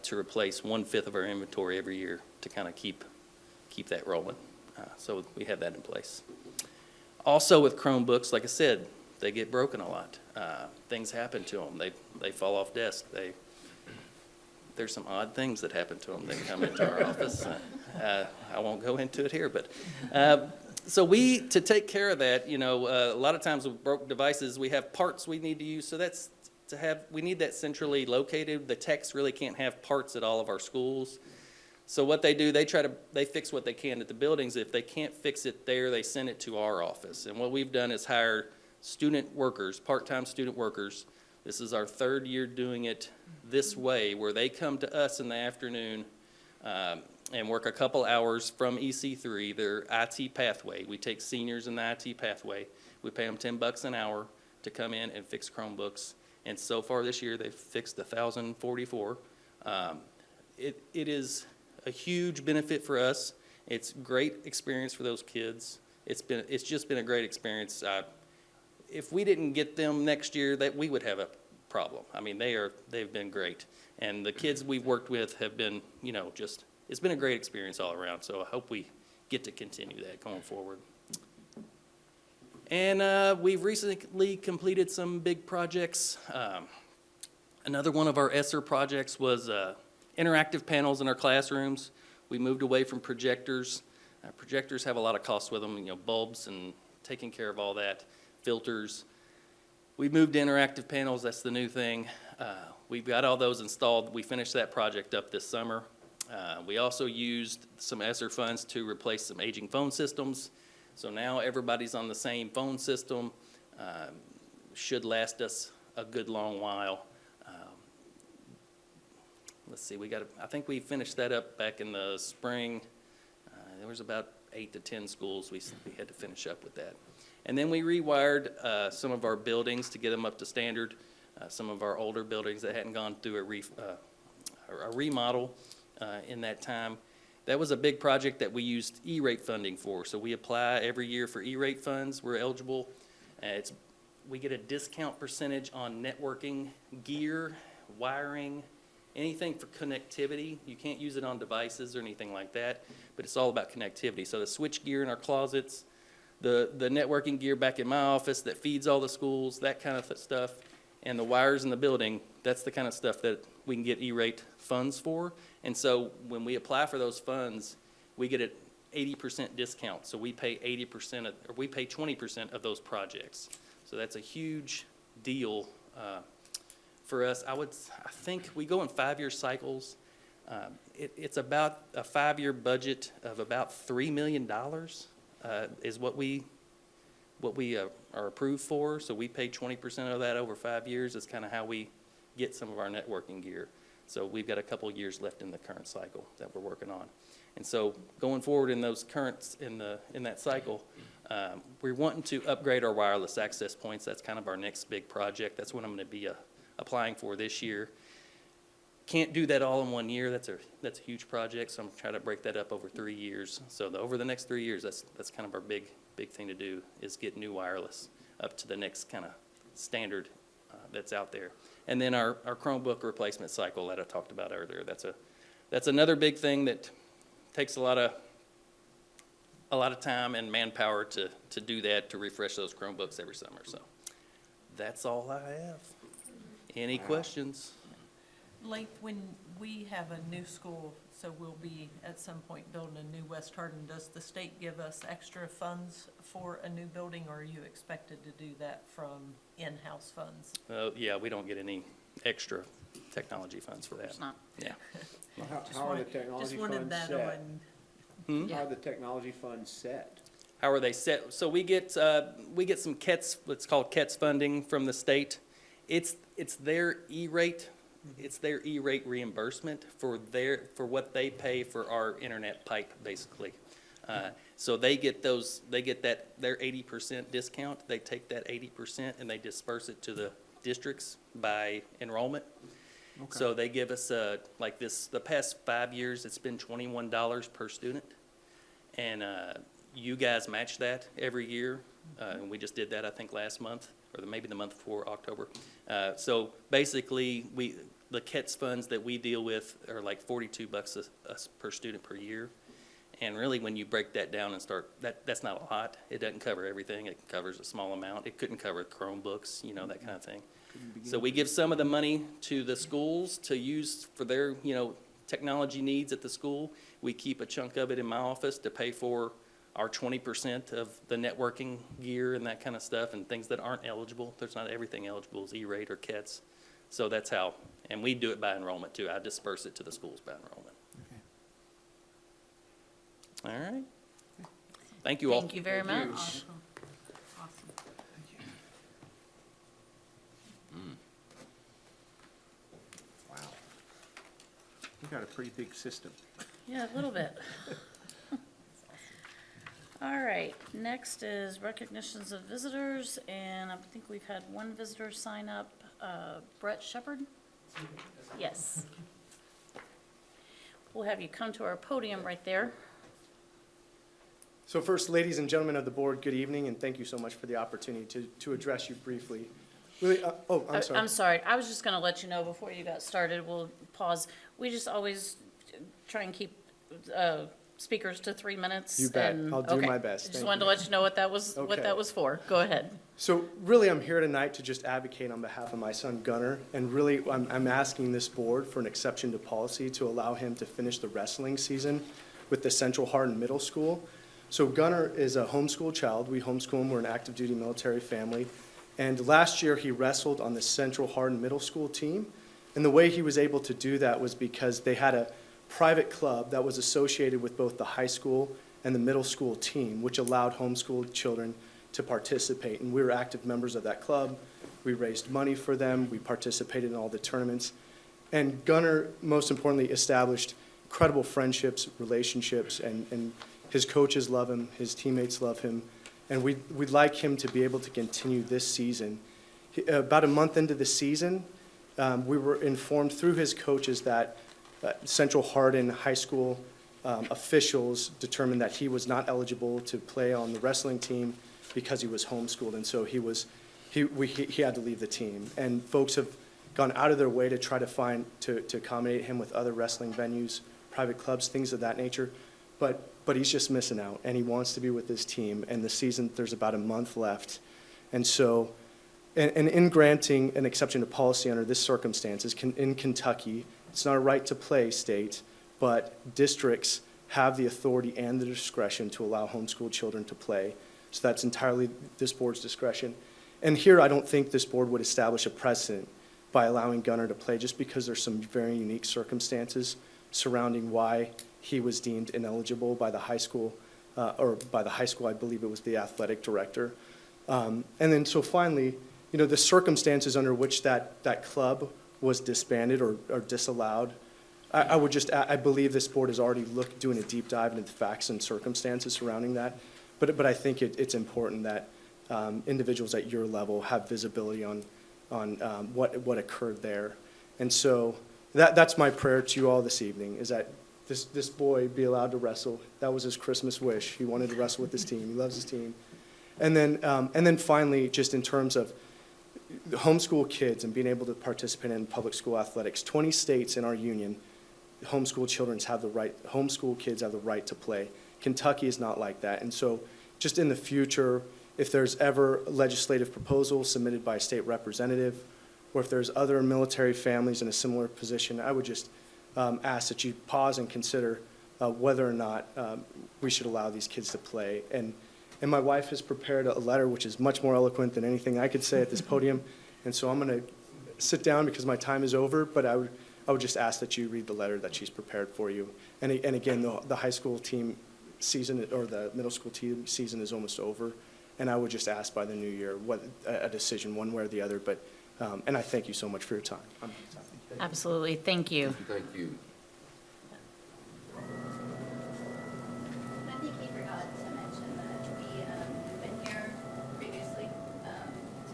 to replace 1/5 of our inventory every year to kind of keep that rolling. So we have that in place. Also with Chromebooks, like I said, they get broken a lot. Things happen to them. They fall off desks. There's some odd things that happen to them that come into our office. I won't go into it here, but so to take care of that, a lot of times with broken devices, we have parts we need to use. So we need that centrally located. The techs really can't have parts at all of our schools. So what they do, they fix what they can at the buildings. If they can't fix it there, they send it to our office. And what we've done is hire student workers, part-time student workers. This is our 3rd year doing it this way, where they come to us in the afternoon and work a couple hours from EC3, their IT pathway. We take seniors in the IT pathway. We pay them $10 an hour to come in and fix Chromebooks. And so far this year, they've fixed 1,044. It is a huge benefit for us. It's great experience for those kids. It's just been a great experience. If we didn't get them next year, we would have a problem. I mean, they've been great, and the kids we've worked with have been, it's been a great experience all around. So I hope we get to continue that going forward. And we've recently completed some big projects. Another one of our ESSER projects was interactive panels in our classrooms. We moved away from projectors. Projectors have a lot of costs with them, bulbs and taking care of all that, filters. We moved to interactive panels, that's the new thing. We've got all those installed. We finished that project up this summer. We also used some ESSER funds to replace some aging phone systems. So now everybody's on the same phone system. Should last us a good long while. Let's see, I think we finished that up back in the spring. There was about 8 to 10 schools we had to finish up with that. And then we rewired some of our buildings to get them up to standard. Some of our older buildings that hadn't gone through a remodel in that time. That was a big project that we used E-rate funding for. So we apply every year for E-rate funds. We're eligible. We get a discount percentage on networking gear, wiring, anything for connectivity. You can't use it on devices or anything like that, but it's all about connectivity. So the switch gear in our closets, the networking gear back in my office that feeds all the schools, that kind of stuff, and the wires in the building, that's the kind of stuff that we can get E-rate funds for. And so when we apply for those funds, we get an 80% discount. So we pay 20% of those projects. So that's a huge deal for us. I think we go in 5-year cycles. It's about a 5-year budget of about $3 million is what we are approved for. So we pay 20% of that over 5 years. That's kind of how we get some of our networking gear. So we've got a couple years left in the current cycle that we're working on. And so going forward in those currents in that cycle, we're wanting to upgrade our wireless access points. That's kind of our next big project. That's what I'm going to be applying for this year. Can't do that all in 1 year. That's a huge project. So I'm trying to break that up over 3 years. So over the next 3 years, that's kind of our big thing to do, is get new wireless up to the next kind of standard that's out there. And then our Chromebook replacement cycle that I talked about earlier. That's another big thing that takes a lot of time and manpower to do that, to refresh those Chromebooks every summer. So that's all I have. Any questions? Leith, when we have a new school, so we'll be at some point building a new West Hardin, does the state give us extra funds for a new building, or are you expected to do that from in-house funds? Yeah, we don't get any extra technology funds for that. Of course not. Yeah. How are the technology funds set? How are the technology funds set? How are they set? So we get some KETS, what's called KETS funding from the state. It's their E-rate. It's their E-rate reimbursement for what they pay for our internet pipe, basically. So they get their 80% discount. They take that 80% and they disperse it to the districts by enrollment. Okay. So they give us the past 5 years, it's been $21 per student, and you guys match that every year. And we just did that, I think, last month, or maybe the month before, October. So basically, the KETS funds that we deal with are like $42 per student per year. And really, when you break that down and that's not a lot. It doesn't cover everything. It covers a small amount. It couldn't cover Chromebooks, that kind of thing. So we give some of the money to the schools to use for their, technology needs at the school. We keep a chunk of it in my office to pay for our 20% of the networking gear and that kind of stuff, and things that aren't eligible. There's not everything eligible as E-rate or KETS. So that's how, and we do it by enrollment too. I disperse it to the schools by enrollment. Okay. All right. Thank you all. Thank you very much. Awesome. Wow. You got a pretty big system. Yeah, a little bit. All right, next is recognitions of visitors, and I think we've had one visitor sign up, Brett Shepard? Yes. We'll have you come to our podium right there. So first, ladies and gentlemen of the board, good evening, and thank you so much for the opportunity to address you briefly. Really, I'm sorry. I'm sorry, I was just gonna let you know before you got started, we'll pause. We just always try and keep speakers to 3 minutes. You bet. and- I'll do okay. my best. Just Thank wanted to you. let you know what that was, what Okay. that was for. Go ahead. So really, I'm here tonight to just advocate on behalf of my son Gunnar, and really, I'm asking this board for an exception to policy to allow him to finish the wrestling season with the Central Hardin Middle School. So Gunnar is a homeschool child. We homeschool him. We're an active duty military family. And last year, he wrestled on the Central Hardin Middle School team. And the way he was able to do that was because they had a private club that was associated with both the high school and the middle school team, which allowed homeschooled children to participate. And we were active members of that club. We raised money for them. We participated in all the tournaments. And Gunnar, most importantly, established incredible friendships, relationships, and his coaches love him, his teammates love him, and we'd like him to be able to continue this season. About a month into the season, we were informed through his coaches that Central Hardin High School officials determined that he was not eligible to play on the wrestling team because he was homeschooled, and so he had to leave the team. And folks have gone out of their way to try to accommodate him with other wrestling venues, private clubs, things of that nature. But he's just missing out, and he wants to be with his team. And the season, there's about a month left. And so, and in granting an exception to policy under this circumstances, in Kentucky, it's not a right to play state, but districts have the authority and the discretion to allow homeschooled children to play. So that's entirely this board's discretion. And here, I don't think this board would establish a precedent by allowing Gunnar to play, just because there's some very unique circumstances surrounding why he was deemed ineligible by the high school, I believe it was the athletic director. And then so finally, the circumstances under which that club was disbanded or disallowed, I believe this board has already doing a deep dive into the facts and circumstances surrounding that. But I think it's important that individuals at your level have visibility on what occurred there. And so that's my prayer to you all this evening, is that this boy be allowed to wrestle. That was his Christmas wish. He wanted to wrestle with his team. He loves his team. And then finally, just in terms of the homeschool kids and being able to participate in public school athletics, 20 states in our union, homeschool kids have the right to play. Kentucky is not like that. And so just in the future, if there's ever legislative proposals submitted by a state representative, or if there's other military families in a similar position, I would just ask that you pause and consider whether or not we should allow these kids to play. And my wife has prepared a letter which is much more eloquent than anything I could say at this podium. And so I'm going to sit down because my time is over, but I would just ask that you read the letter that she's prepared for you. And again, the high school team season, or the middle school team season, is almost over. And I would just ask by the new year a decision one way or the other. But and I thank you so much for your time. Absolutely, thank you. Thank you. I think he forgot to mention that we've been here previously,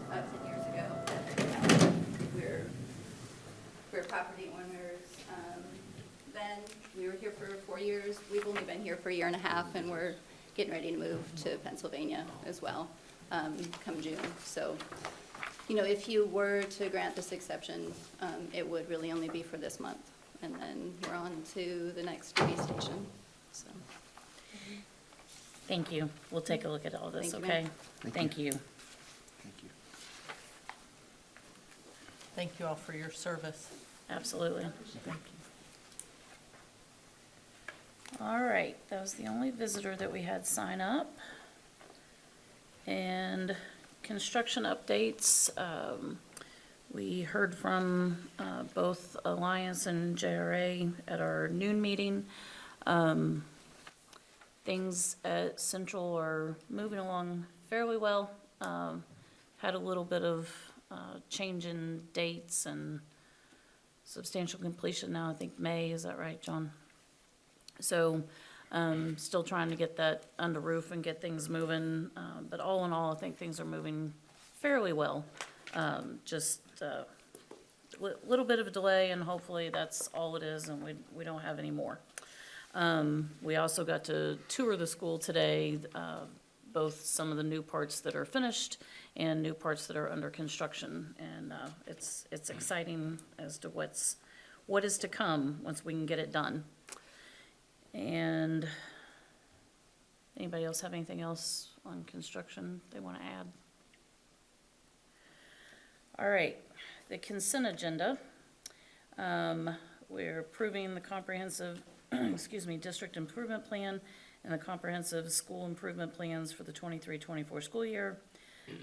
about 10 years ago. We're property owners. Then we were here for 4 years. We've only been here for a year and a half, and we're getting ready to move to Pennsylvania as well, come June. So, if you were to grant this exception, it would really only be for this month. And then we're on to the next duty station, so. Thank you. We'll take a look at all this, Thank you, okay? ma'am. Thank you. Thank you. Thank you all for your service. Absolutely. Thank you. All right, that was the only visitor that we had sign up. And construction updates, we heard from both Alliance and JRA at our noon meeting. Things at Central are moving along fairly well. Had a little bit of change in dates and substantial completion now, I think May, is that right, John? So, still trying to get that under roof and get things moving, but all in all, I think things are moving fairly well. Just a little bit of a delay, and hopefully that's all it is, and we don't have any more. We also got to tour the school today, both some of the new parts that are finished and new parts that are under construction, and it's exciting as to what is to come once we can get it done. And Anybody else have anything else on construction they want to add? All right, the consent agenda. We're approving the comprehensive, district improvement plan and the comprehensive school improvement plans for the 23-24 school year.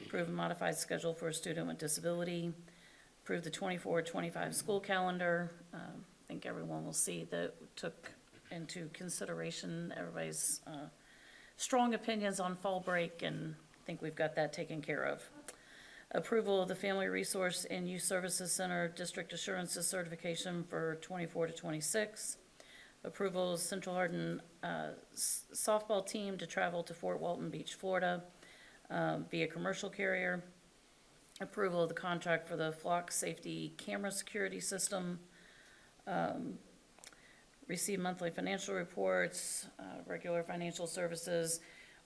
Approve a modified schedule for a student with disability. Approve the 24-25 school calendar. I think everyone will see that we took into consideration everybody's strong opinions on fall break, and I think we've got that taken care of. Approval of the Family Resource and Youth Services Center District Assurances Certification for 24-26. Approval of Central Hardin softball team to travel to Fort Walton Beach, Florida, via commercial carrier. Approval of the contract for the Flock Safety Camera Security System. Receive monthly financial reports, regular financial services.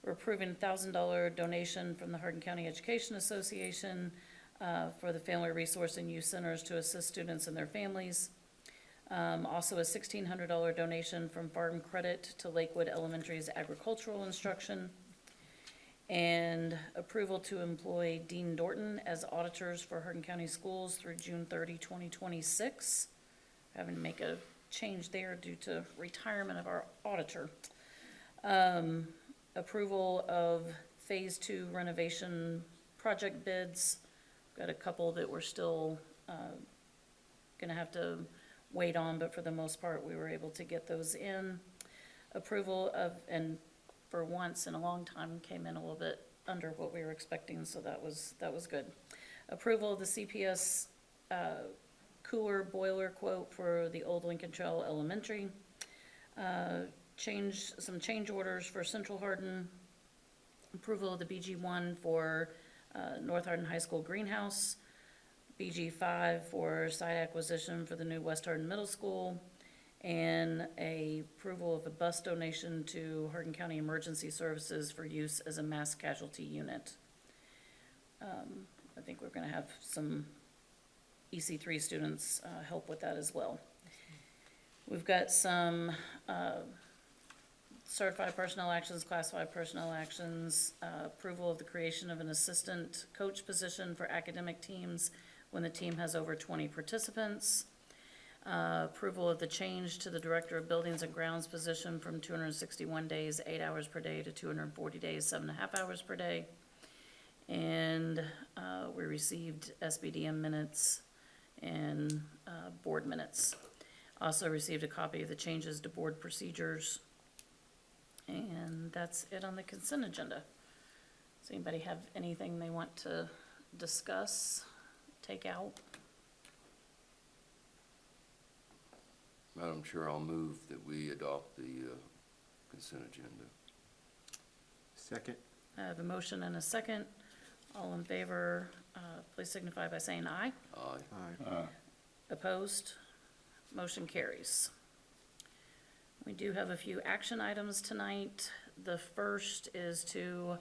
We're approving a $1,000 donation from the Hardin County Education Association for the Family Resource and Youth Centers to assist students and their families. Also a $1,600 donation from Farm Credit to Lakewood Elementary's agricultural instruction. And approval to employ Dean Dorton as auditors for Hardin County Schools through June 30, 2026. Having to make a change there due to retirement of our auditor. Approval of Phase 2 renovation project bids. Got a couple that we're still gonna have to wait on, but for the most part, we were able to get those in. Approval of, and for once in a long time, came in a little bit under what we were expecting, so that was good. Approval of the CPS cooler boiler quote for the old Lincoln Trail Elementary. Some change orders for Central Hardin. Approval of the BG1 for North Hardin High School greenhouse. BG5 for site acquisition for the new West Hardin Middle School. And a approval of a bus donation to Hardin County Emergency Services for use as a mass casualty unit. I think we're gonna have some EC3 students help with that as well. We've got some certified personnel actions, classified personnel actions, approval of the creation of an assistant coach position for academic teams when the team has over 20 participants. Approval of the change to the Director of Buildings and Grounds position from 261 days, 8 hours per day, to 240 days, 7.5 hours per day. And we received SBDM minutes and board minutes. Also received a copy of the changes to board procedures. And that's it on the consent agenda. Does anybody have anything they want to discuss, take out? Madam Chair, I'll move that we adopt the consent agenda. Second. I have a motion and a second. All in favor, please signify by saying aye. Aye. Aye. Opposed? Motion carries. We do have a few action items tonight. The first is to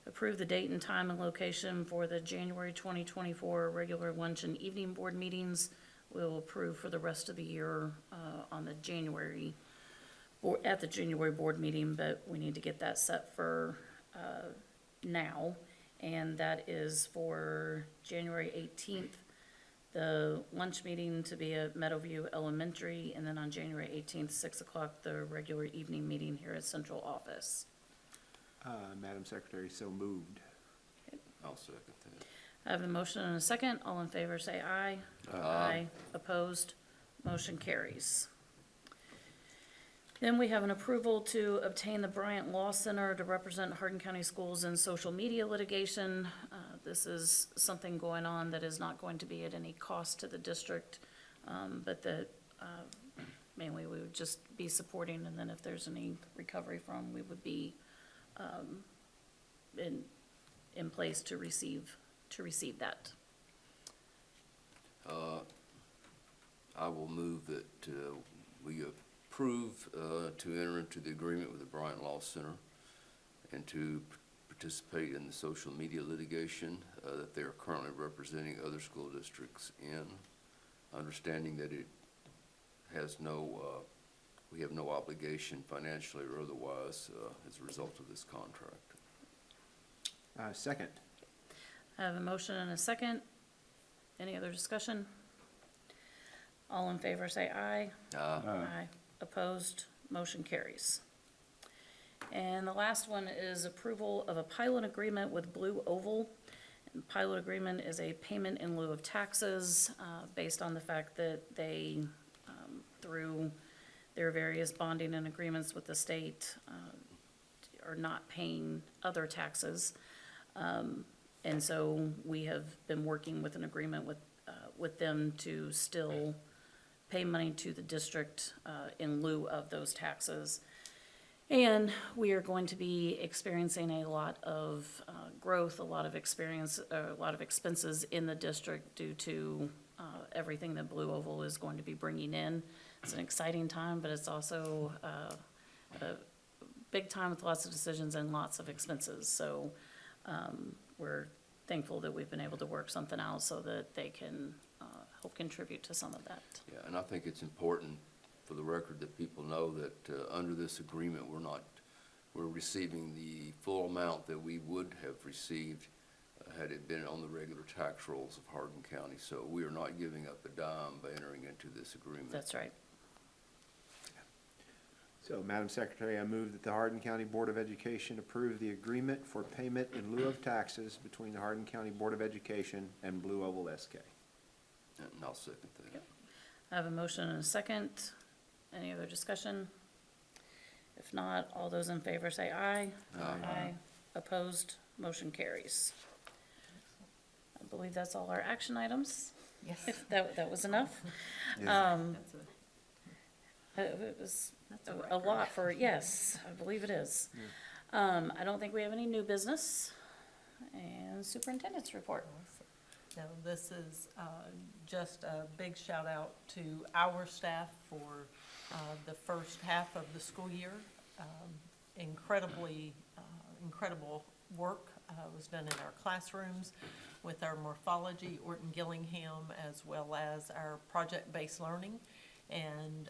approve the date and time and location for the January 2024 regular lunch and evening board meetings. We'll approve for the rest of the year on the January, or at the January board meeting, but we need to get that set for now. And that is for January 18th, the lunch meeting to be at Meadowview Elementary, and then on January 18th, 6 o'clock, the regular evening meeting here at Central Office. Madam Secretary, so moved. I'll second that. I have a motion and a second. All in favor, say aye. Aye. Opposed? Motion carries. Then we have an approval to obtain the Bryant Law Center to represent Hardin County Schools in social media litigation. This is something going on that is not going to be at any cost to the district, but that mainly we would just be supporting, and then if there's any recovery from, we would be in place to receive that. I will move that we approve to enter into the agreement with the Bryant Law Center and to participate in the social media litigation that they are currently representing other school districts in, understanding that it has no we have no obligation financially or otherwise as a result of this contract. Second. I have a motion and a second. Any other discussion? All in favor say aye. Aye. Opposed? Motion carries. And the last one is approval of a pilot agreement with Blue Oval. And pilot agreement is a payment in lieu of taxes based on the fact that they, through their various bonding and agreements with the state, are not paying other taxes. And so we have been working with an agreement with them to still pay money to the district in lieu of those taxes. And we are going to be experiencing a lot of growth, a lot of expenses in the district due to everything that Blue Oval is going to be bringing in. It's an exciting time, but it's also a big time with lots of decisions and lots of expenses. So we're thankful that we've been able to work something out so that they can help contribute to some of that. Yeah, and I think it's important for the record that people know that under this agreement, we're receiving the full amount that we would have received had it been on the regular tax rolls of Hardin County. So we are not giving up a dime by entering into this agreement. That's right. So, Madam Secretary, I move that the Hardin County Board of Education approve the agreement for payment in lieu of taxes between the Hardin County Board of Education and Blue Oval SK. And I'll second that. Yep. I have a motion and a second. Any other discussion? If not, all those in favor say aye. Aye. Opposed? Motion carries. I believe that's all our action items. Yes. If that was enough. Yeah. It was a lot for, yes, I believe it is. I don't think we have any new business. And superintendent's report. Now, this is just a big shout out to our staff for the first half of the school year. Incredible work was done in our classrooms with our morphology, Orton Gillingham, as well as our project-based learning. And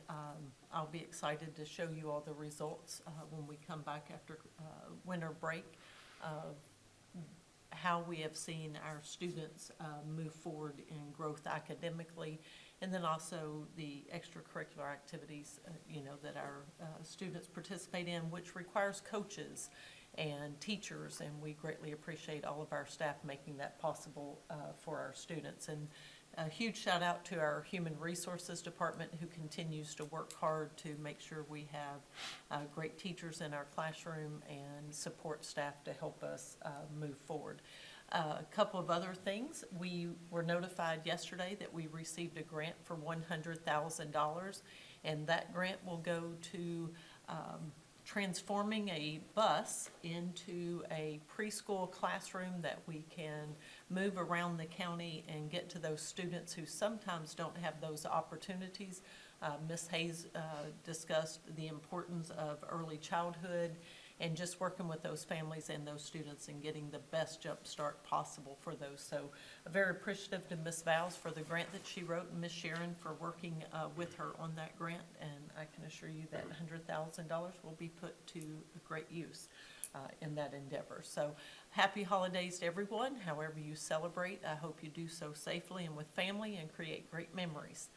I'll be excited to show you all the results when we come back after winter break of how we have seen our students move forward in growth academically, and then also the extracurricular activities, that our students participate in, which requires coaches and teachers, and we greatly appreciate all of our staff making that possible for our students. And a huge shout out to our Human Resources Department, who continues to work hard to make sure we have great teachers in our classroom and support staff to help us move forward. A couple of other things. We were notified yesterday that we received a grant for $100,000, and that grant will go to transforming a bus into a preschool classroom that we can move around the county and get to those students who sometimes don't have those opportunities. Ms. Hayes discussed the importance of early childhood and just working with those families and those students and getting the best jump start possible for those. So very appreciative to Ms. Vowles for the grant that she wrote, and Ms. Sharon for working with her on that grant. And I can assure you that $100,000 will be put to great use in that endeavor. So happy holidays to everyone. However you celebrate, I hope you do so safely and with family and create great memories.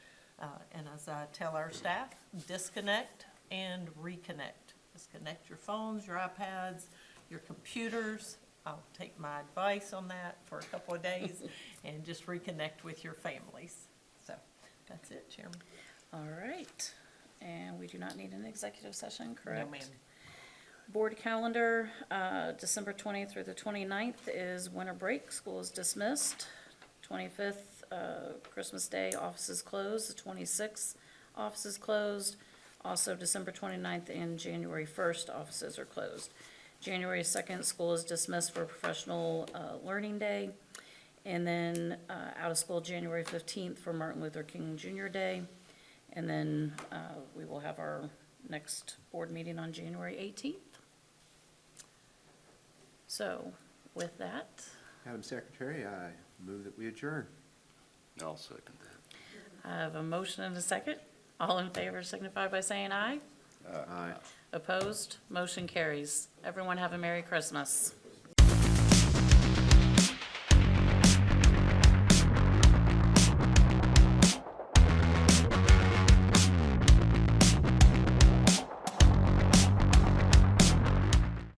And as I tell our staff, disconnect and reconnect. Disconnect your phones, your iPads, your computers. I'll take my advice on that for a couple of days and just reconnect with your families. So that's it, Chairman. All right. And we do not need an executive session, correct? No, ma'am. Board calendar, December 20th through the 29th is winter break. School is dismissed. 25th, Christmas Day, offices closed. The 26th, offices closed. Also, December 29th and January 1st, offices are closed. January 2nd, school is dismissed for Professional Learning Day. And then out of school January 15th for Martin Luther King Jr. Day. And then we will have our next board meeting on January 18th. So with that, Madam Secretary, I move that we adjourn. I'll second that. I have a motion and a second. All in favor signify by saying aye. Aye. Opposed? Motion carries. Everyone have a Merry Christmas.